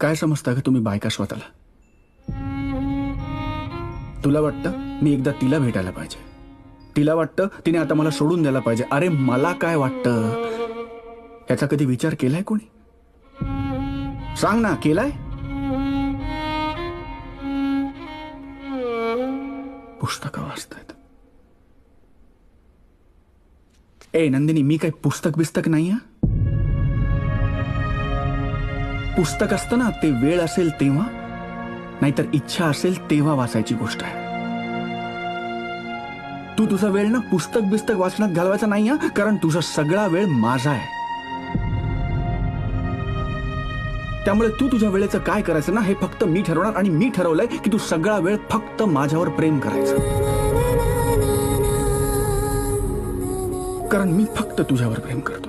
काय समजता का तुम्ही बायका स्वतःला? तुला वाटतं मी एकदा तिला भेटायला पाहिजे, तिला वाटतं तिने आता मला सोडून द्यायला पाहिजे. अरे मला काय वाटतं याचा कधी विचार केलाय कोणी? सांग ना, केलाय? पुस्तकं वाचतायत. ए नंदिनी, मी काय पुस्तक नाही. पुस्तक असतं ना ते वेळ असेल तेव्हा, नाहीतर इच्छा असेल तेव्हा वाचायची गोष्ट आहे. तू तुझा वेळ ना पुस्तक वाचण्यात घालवायचा नाही, कारण तुझा सगळा वेळ माझा आहे. त्यामुळे तू तुझ्या वेळेचं काय करायचं ना हे फक्त मी ठरवणार, आणि मी ठरवलंय की तू सगळा वेळ फक्त माझ्यावर प्रेम करायचं, कारण मी फक्त तुझ्यावर प्रेम करतो.